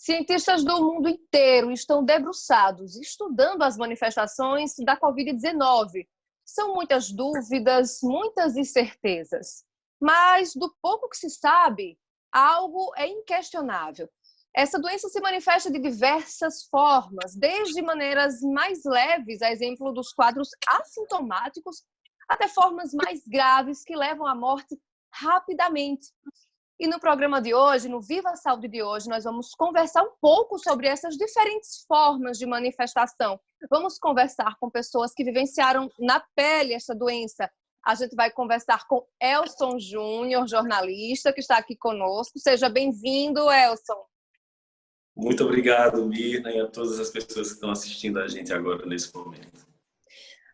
Cientistas do mundo inteiro estão debruçados, estudando as manifestações da Covid-19. São muitas dúvidas, muitas incertezas. Mas, do pouco que se sabe, algo é inquestionável. Essa doença se manifesta de diversas formas, desde maneiras mais leves, a exemplo dos quadros assintomáticos, até formas mais graves que levam à morte rapidamente. E no programa de hoje, no Viva a Saúde de hoje, nós vamos conversar um pouco sobre essas diferentes formas de manifestação. Vamos conversar com pessoas que vivenciaram na pele essa doença. A gente vai conversar com Elson Júnior, jornalista, que está aqui conosco. Seja bem-vindo, Elson. Muito obrigado, Mirna, e a todas as pessoas que estão assistindo a gente agora nesse momento.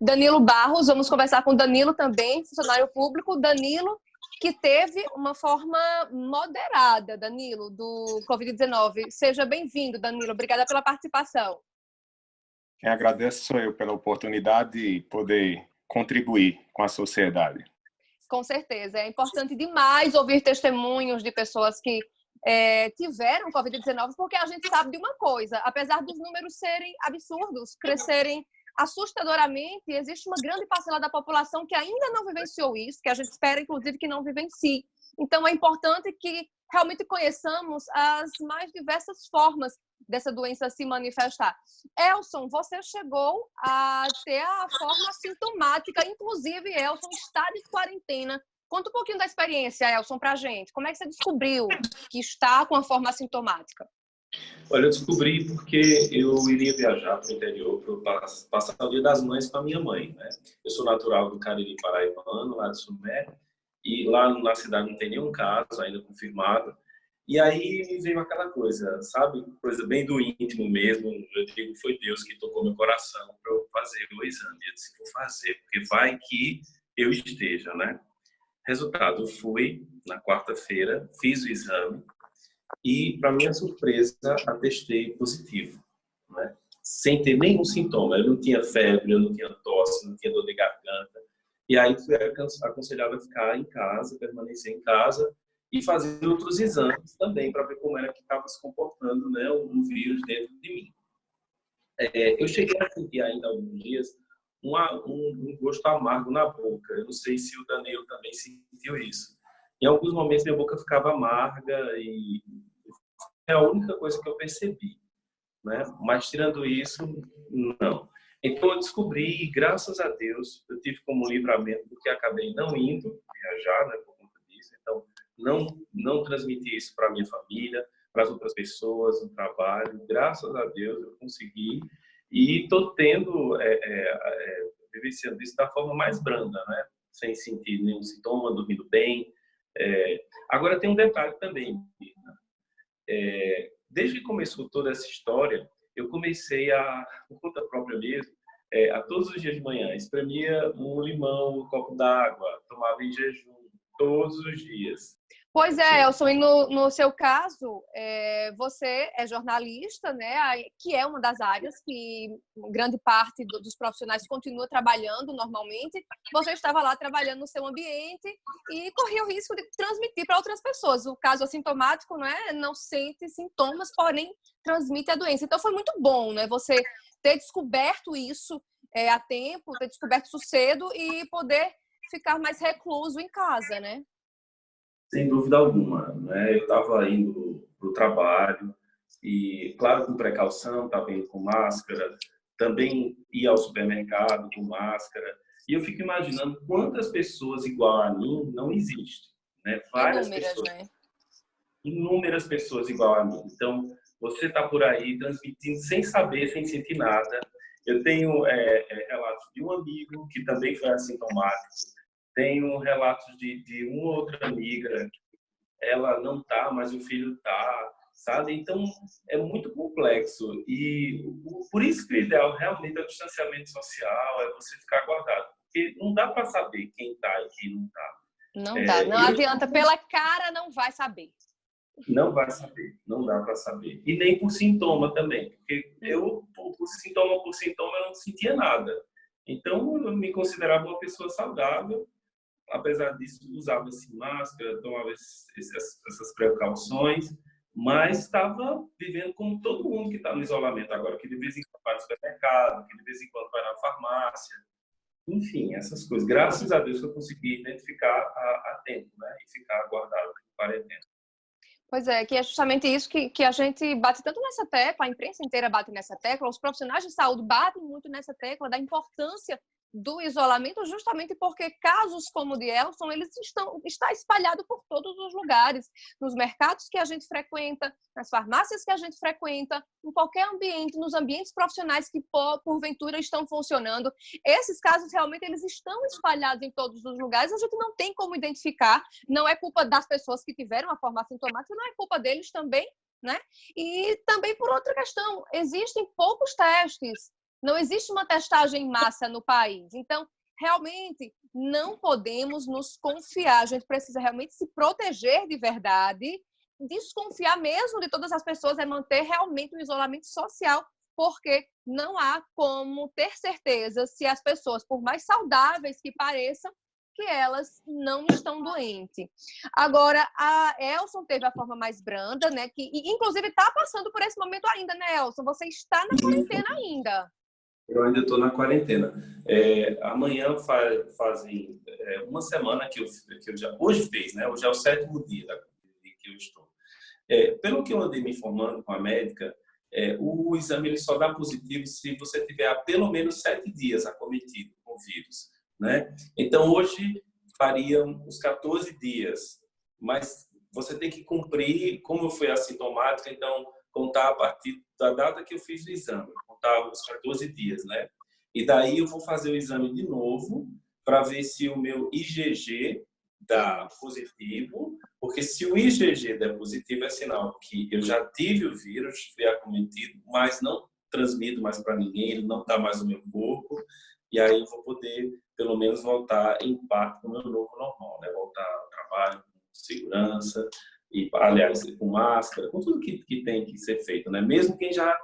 Danilo Barros, vamos conversar com Danilo também, funcionário público. Danilo, que teve uma forma moderada, Danilo, do Covid-19. Seja bem-vindo, Danilo. Obrigada pela participação. Quem agradece sou eu pela oportunidade de poder contribuir com a sociedade. Com certeza. É importante demais ouvir testemunhos de pessoas que tiveram Covid-19, porque a gente sabe de uma coisa, apesar dos números serem absurdos, crescerem assustadoramente, existe uma grande parcela da população que ainda não vivenciou isso, que a gente espera, inclusive, que não vivencie. Então, é importante que realmente conheçamos as mais diversas formas dessa doença se manifestar. Elson, você chegou a ter a forma assintomática, inclusive, Elson está de quarentena. Conta um pouquinho da experiência, Elson, para a gente. Como é que você descobriu que está com a forma assintomática? Olha, eu descobri porque eu iria viajar para o interior para passar o Dia das Mães com a minha mãe, né? Eu sou natural do Cariri paraibano, lá de Sumé, e lá na cidade não tem nenhum caso ainda confirmado. E aí me veio aquela coisa, sabe? Coisa bem do íntimo mesmo. Eu digo, foi Deus que tocou meu coração para eu fazer o exame. Eu disse, vou fazer, porque vai que eu esteja, né? Resultado, eu fui na quarta-feira, fiz o exame e, para minha surpresa, atestei positivo, né? Sem ter nenhum sintoma. Eu não tinha febre, eu não tinha tosse, não tinha dor de garganta. E aí fui aconselhado a ficar em casa, permanecer em casa e fazer outros exames também para ver como era que estava se comportando, né, o vírus dentro de mim. Eu cheguei a sentir ainda há alguns dias um gosto amargo na boca. Eu não sei se o Danilo também sentiu isso. Em alguns momentos minha boca ficava amarga e é a única coisa que eu percebi, né? Mas tirando isso, não. Então eu descobri, e graças a Deus, eu tive como livramento, porque acabei não indo viajar, né, por conta disso. Então não transmiti isso para minha família, para as outras pessoas no trabalho. Graças a Deus eu consegui e estou vivenciando isso da forma mais branda, né? Sem sentir nenhum sintoma, dormindo bem. Agora tem um detalhe também. Desde que começou toda essa história, eu comecei por conta própria mesmo, a todos os dias de manhã, espremia um limão, um copo d'água, tomava em jejum, todos os dias. Pois é, Elson, e no seu caso, você é jornalista, né? Que é uma das áreas que grande parte dos profissionais continua trabalhando normalmente. Você estava lá trabalhando no seu ambiente e corria o risco de transmitir para outras pessoas. O caso assintomático, né? Não sente sintomas, porém transmite a doença. Então foi muito bom, né? Você ter descoberto isso a tempo, ter descoberto isso cedo e poder ficar mais recluso em casa, né? Sem dúvida alguma, né? Eu estava indo para o trabalho e, claro, com precaução, estava indo com máscara, também ia ao supermercado com máscara. E eu fico imaginando quantas pessoas igual a mim não existem, né? Várias pessoas, né? Inúmeras pessoas igual a mim. Então, você está por aí transmitindo sem saber, sem sentir nada. Eu tenho relatos de um amigo que também foi assintomático. Tenho relatos de uma outra amiga, ela não tá, mas o filho tá, sabe? Então, é muito complexo. E por isso que o ideal realmente é o distanciamento social, é você ficar guardado. Porque não dá para saber quem tá e quem não tá. Não dá, não adianta. Pela cara, não vai saber. Não vai saber, não dá para saber. E nem por sintoma também. Porque eu, por sintoma, eu não sentia nada. Então, eu me considerava uma pessoa saudável. Apesar disso, usava-se máscara, tomava essas precauções, mas estava vivendo como todo mundo que está no isolamento agora, que de vez em quando vai no supermercado, que de vez em quando vai na farmácia, enfim, essas coisas. Graças a Deus que eu consegui identificar a tempo, né? E ficar guardado em quarentena. Pois é, que é justamente isso que a gente bate tanto nessa tecla, a imprensa inteira bate nessa tecla, os profissionais de saúde batem muito nessa tecla da importância do isolamento, justamente porque casos como o de Elson, eles está espalhado por todos os lugares, nos mercados que a gente frequenta, nas farmácias que a gente frequenta, em qualquer ambiente, nos ambientes profissionais que porventura estão funcionando. Esses casos realmente eles estão espalhados em todos os lugares, a gente não tem como identificar, não é culpa das pessoas que tiveram a forma assintomática, não é culpa deles também, né? E também por outra questão, existem poucos testes. Não existe uma testagem em massa no país. Então, realmente, não podemos nos confiar. A gente precisa realmente se proteger de verdade, desconfiar mesmo de todas as pessoas, é manter realmente o isolamento social, porque não há como ter certeza se as pessoas, por mais saudáveis que pareçam, que elas não estão doentes. Agora, a Elson teve a forma mais branda, né? Que inclusive está passando por esse momento ainda, né, Elson? Você está na quarentena ainda. Eu ainda estou na quarentena. Amanhã fazem uma semana que eu já... Hoje fez, né? Hoje é o 7º dia que eu estou. Pelo que eu andei me informando com a médica, o exame ele só dá positivo se você tiver há pelo menos 7 dias acometido com o vírus, né? Então, hoje fariam os 14 dias, mas você tem que cumprir, como eu fui assintomática, então contar a partir da data que eu fiz o exame, contar os 14 dias, né? E daí eu vou fazer o exame de novo para ver se o meu IgG dá positivo, porque se o IgG der positivo é sinal que eu já tive o vírus, fui acometido, mas não transmito mais para ninguém, ele não está mais no meu corpo, e aí eu vou poder, pelo menos, voltar em parte com o meu novo normal, né? Voltar ao trabalho com segurança, e, aliás, com máscara, com tudo que tem que ser feito, né? Mesmo quem já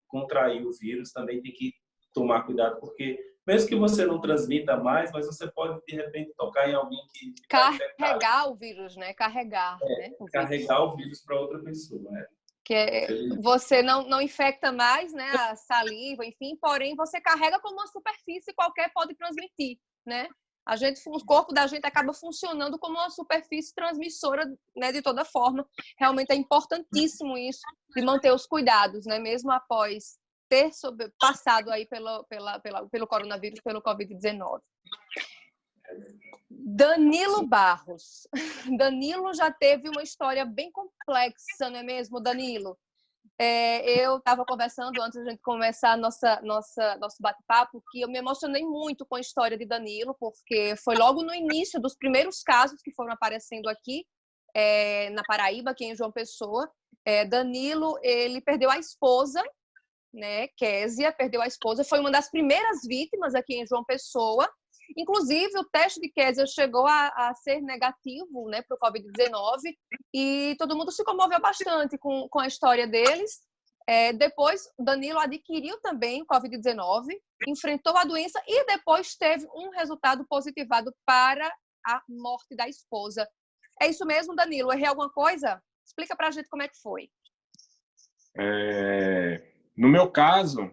contraiu o vírus também tem que tomar cuidado, porque mesmo que você não transmita mais, mas você pode, de repente, tocar em alguém que está infectado. Carregar o vírus, né? Carregar, né? Carregar o vírus para outra pessoa, né? Que você não infecta mais, né, a saliva, enfim, porém você carrega como uma superfície qualquer pode transmitir, né? O corpo da gente acaba funcionando como uma superfície transmissora, né, de toda forma. Realmente é importantíssimo isso de manter os cuidados, né, mesmo após ter passado aí pelo coronavírus, pelo Covid-19. Danilo Barros. Danilo já teve uma história bem complexa, não é mesmo, Danilo? Eu estava conversando antes da gente começar nosso bate-papo, que eu me emocionei muito com a história de Danilo, porque foi logo no início dos primeiros casos que foram aparecendo aqui na Paraíba, aqui em João Pessoa. Danilo, ele perdeu a esposa, né, Késia, perdeu a esposa, foi uma das primeiras vítimas aqui em João Pessoa. Inclusive, o teste de Késia chegou a ser negativo, né, para o Covid-19 e todo mundo se comoveu bastante com a história deles. Depois, Danilo adquiriu também o Covid-19, enfrentou a doença e depois teve um resultado positivado para a morte da esposa. É isso mesmo, Danilo? Errei alguma coisa? Explica para a gente como é que foi. No meu caso,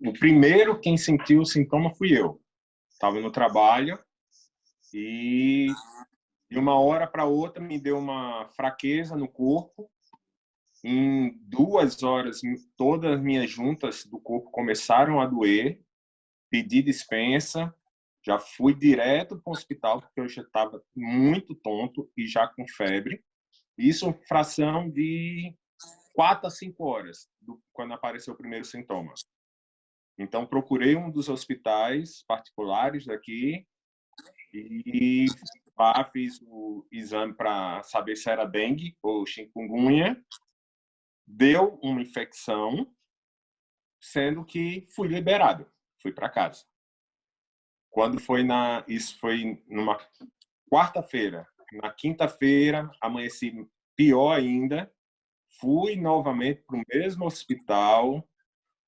o primeiro quem sentiu o sintoma fui eu. Estava no trabalho e de uma hora para outra me deu uma fraqueza no corpo. Em 2 horas, todas as minhas juntas do corpo começaram a doer. Pedi dispensa, já fui direto para o hospital porque eu já estava muito tonto e já com febre. Isso fração de 4 a 5 horas quando apareceu o primeiro sintoma. Então, procurei um dos hospitais particulares daqui e lá fiz o exame para saber se era dengue ou chikungunya. Deu uma infecção, sendo que fui liberado, fui para casa. Isso foi numa quarta-feira. Na quinta-feira, amanheci pior ainda, fui novamente para o mesmo hospital,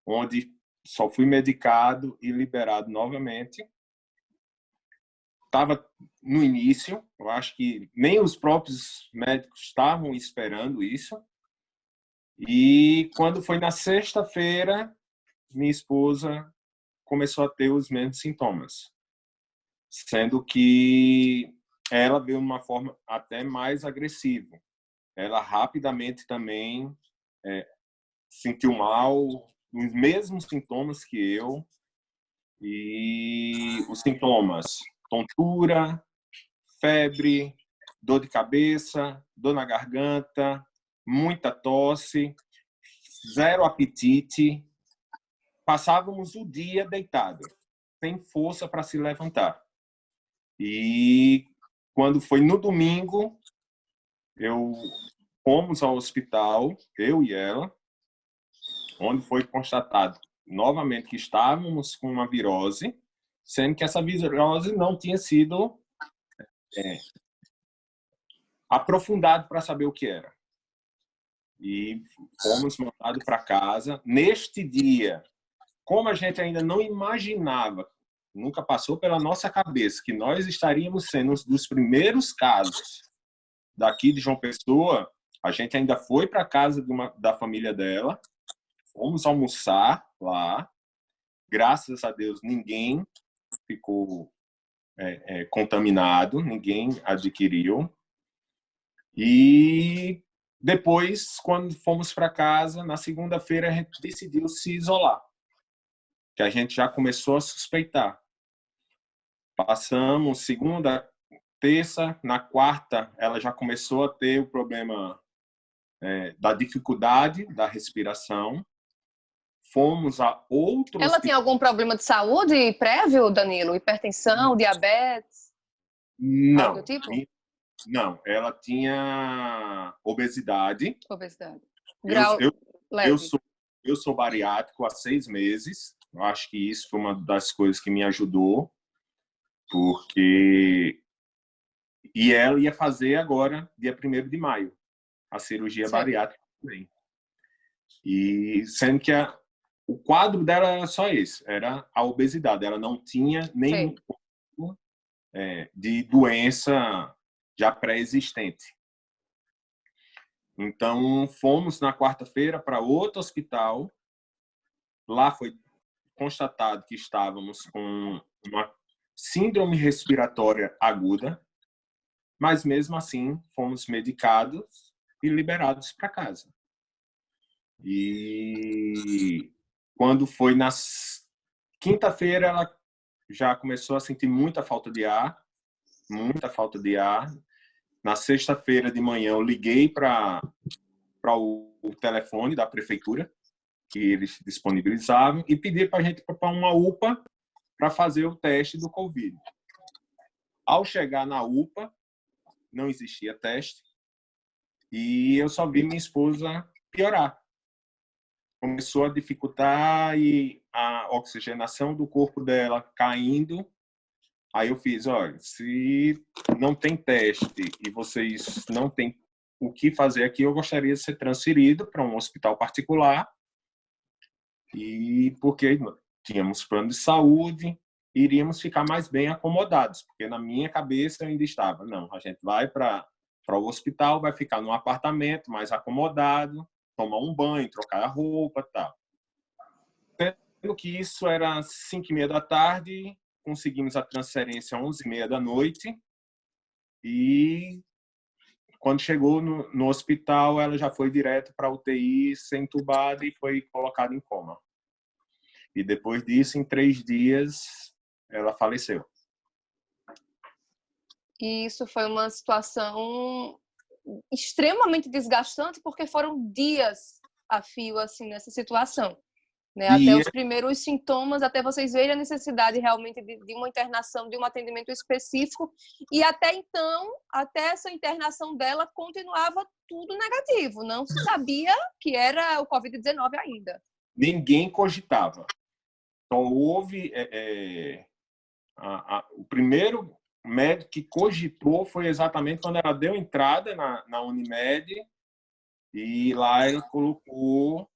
onde só fui medicado e liberado novamente. Estava no início, eu acho que nem os próprios médicos estavam esperando isso. E quando foi na sexta-feira, minha esposa começou a ter os mesmos sintomas, sendo que ela veio de uma forma até mais agressiva. Ela rapidamente também sentiu mal, os mesmos sintomas que eu, e os sintomas: tontura, febre, dor de cabeça, dor na garganta, muita tosse, zero apetite. Passávamos o dia deitado, sem força para se levantar. E quando foi no domingo, fomos ao hospital, eu e ela, onde foi constatado novamente que estávamos com uma virose, sendo que essa virose não tinha sido aprofundado para saber o que era. E fomos mandados para casa. Neste dia, como a gente ainda não imaginava, nunca passou pela nossa cabeça que nós estaríamos sendo um dos primeiros casos daqui de João Pessoa, a gente ainda foi para a casa da família dela, fomos almoçar lá. Graças a Deus, ninguém ficou contaminado, ninguém adquiriu. E depois, quando fomos para casa, na segunda-feira, a gente decidiu se isolar, que a gente já começou a suspeitar. Passamos segunda, terça, na quarta, ela já começou a ter o problema da dificuldade da respiração. Fomos a outro Ela tinha algum problema de saúde prévio, Danilo? Hipertensão, diabetes? Algo do Não, tipo? não. Ela tinha obesidade. Obesidade. Eu, Grau eu, eu, leve. sou, eu sou bariátrico há 6 meses. Eu acho que isso foi uma das coisas que me ajudou, porque... E ela ia fazer agora, dia 1º de maio, a cirurgia Certo. bariátrica também. E sendo que o quadro dela era só esse, era a obesidade. Ela não tinha nenhum tipo de doença já pré-existente. Então, fomos na quarta-feira para outro hospital. Lá foi constatado que estávamos com uma síndrome respiratória aguda, mas mesmo assim fomos medicados e liberados para casa. E quando foi na quinta-feira, ela já começou a sentir muita falta de ar, muita falta de ar. Na sexta-feira de manhã, eu liguei para o telefone da prefeitura, que eles disponibilizavam, e pedi para a gente para uma UPA para fazer o teste do Covid. Ao chegar na UPA, não existia teste, e eu só vi minha esposa piorar. Começou a dificultar e a oxigenação do corpo dela caindo. Aí eu fiz, olha, se não tem teste e vocês não têm o que fazer aqui, eu gostaria de ser transferido para um hospital particular, e porque tínhamos plano de saúde, iríamos ficar mais bem acomodados, porque na minha cabeça eu ainda estava, não, a gente vai para o hospital, vai ficar num apartamento mais acomodado, tomar um banho, trocar a roupa e tal. Sendo que isso era 5h30 da tarde, conseguimos a transferência às 11h30 da noite, e quando chegou no hospital, ela já foi direto para a UTI, ser entubada e foi colocada em coma. E depois disso, em 3 dias, ela faleceu. E isso foi uma situação extremamente desgastante, porque foram dias a fio assim nessa situação, né? Até os primeiros sintomas, até vocês verem a necessidade realmente de uma internação, de um atendimento específico, e até então, até essa internação dela, continuava tudo negativo, não se sabia que era o Covid-19 ainda. Ninguém cogitava. Então, houve... o primeiro médico que cogitou foi exatamente quando ela deu entrada na Unimed, e lá ela colocou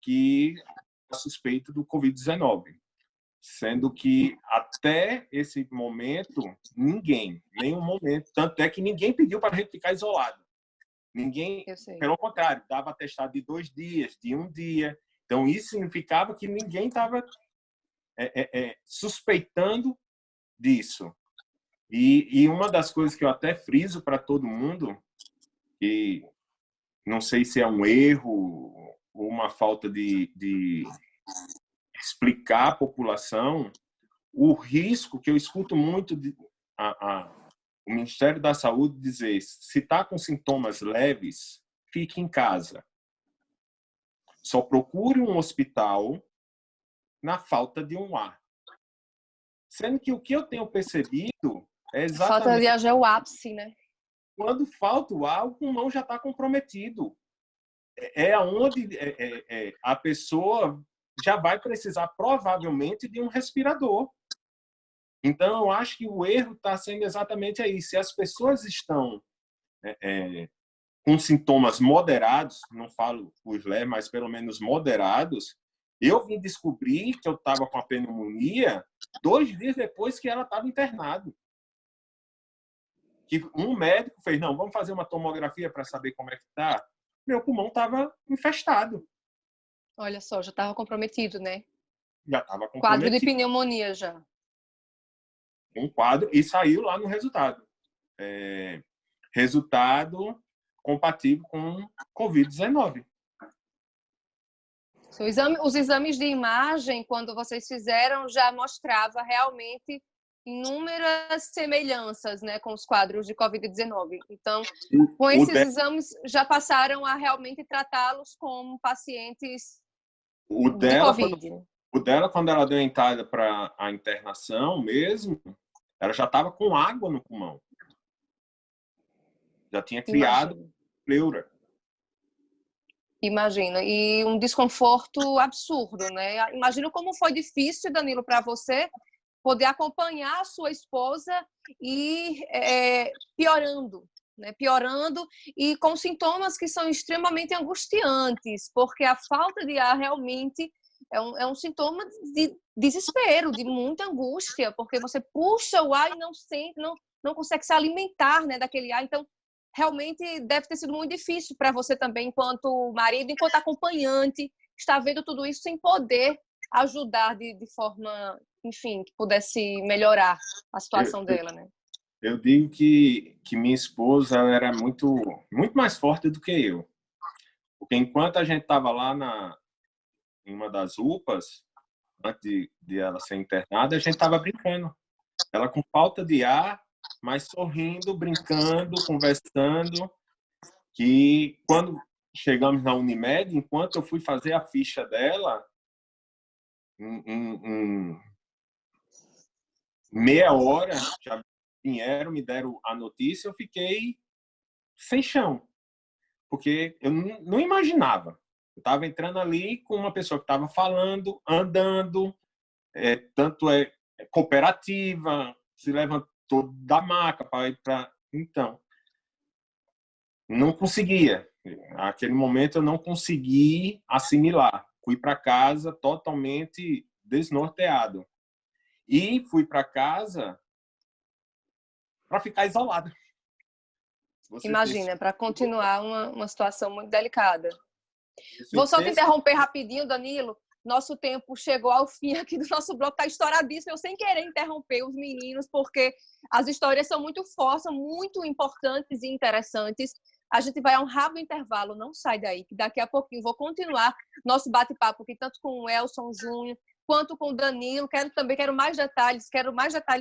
que a suspeita do Covid-19, sendo que até esse momento nenhum momento, tanto é que ninguém pediu para a gente ficar isolado, Ninguém, Eu sei. pelo contrário, dava atestado de 2 dias, de 1 dia. Então, isso significava que ninguém estava suspeitando disso. E uma das coisas que eu até friso para todo mundo, que não sei se é um erro ou uma falta de explicar à população, o risco que eu escuto muito o Ministério da Saúde dizer: se está com sintomas leves, fique em casa. Só procure um hospital na falta de um ar. Sendo que o que eu tenho percebido é Falta de exatamente ar já é o ápice, né? quando falta o ar, o pulmão já está comprometido. É onde a pessoa já vai precisar provavelmente de um respirador. Então, eu acho que o erro está sendo exatamente aí. Se as pessoas estão com sintomas moderados, não falo os leves, mas pelo menos moderados, eu vim descobrir que eu estava com a pneumonia 2 dias depois que ela estava internada. Que um médico fez: não, vamos fazer uma tomografia para saber como é que está. Meu pulmão estava infestado. Olha só, já estava comprometido, né? Já estava Quadro de comprometido. pneumonia já. Um quadro, e saiu lá no resultado. Resultado compatível com Covid-19. Os exames de imagem, quando vocês fizeram, já mostrava realmente inúmeras semelhanças, né, com os quadros de Covid-19. Então, com esses exames, já passaram a realmente tratá-los como pacientes de Covid. O dela, quando ela deu entrada para a internação mesmo, ela já estava com água no pulmão. Já tinha criado pleura. Imagino. E um desconforto absurdo, né? Imagino como foi difícil, Danilo, para você poder acompanhar a sua esposa e piorando, né? Piorando e com sintomas que são extremamente angustiantes, porque a falta de ar realmente é um sintoma de desespero, de muita angústia, porque você puxa o ar e não sente, não consegue se alimentar, né, daquele ar. Então, realmente deve ter sido muito difícil para você também, enquanto marido, enquanto acompanhante, estar vendo tudo isso sem poder ajudar de forma, enfim, que pudesse melhorar a situação dela, né? Eu digo que minha esposa era muito mais forte do que eu. Porque enquanto a gente estava lá em uma das UPAs, antes de ela ser internada, a gente estava brincando. Ela com falta de ar, mas sorrindo, brincando, conversando, que quando chegamos na Unimed, enquanto eu fui fazer a ficha dela, em meia hora, já vieram, me deram a notícia, eu fiquei sem chão, porque eu não imaginava. Eu estava entrando ali com uma pessoa que estava falando, andando, tanto cooperativa, se levantou da maca para ir para... Então, não conseguia. Naquele momento eu não consegui assimilar. Fui para casa totalmente desnorteado. E fui para casa para ficar isolado. Imagina, para continuar uma situação muito delicada. Vou só te interromper rapidinho, Danilo. Nosso tempo chegou ao fim aqui do nosso bloco, está estouradíssimo. Eu sem querer interromper os meninos, porque as histórias são muito fortes, são muito importantes e interessantes. A gente vai a um rápido intervalo, não sai daí, que daqui a pouquinho vou continuar nosso bate-papo aqui, tanto com o Elson Júnior, quanto com o Danilo. Quero mais detalhes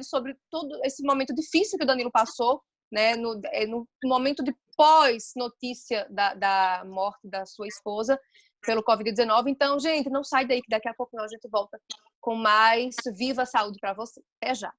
sobre todo esse momento difícil que o Danilo passou, né, no momento de pós-notícia da morte da sua esposa pelo Covid-19. Então, gente, não sai daí, que daqui a pouco a gente volta com mais Viva Saúde para você. Até já!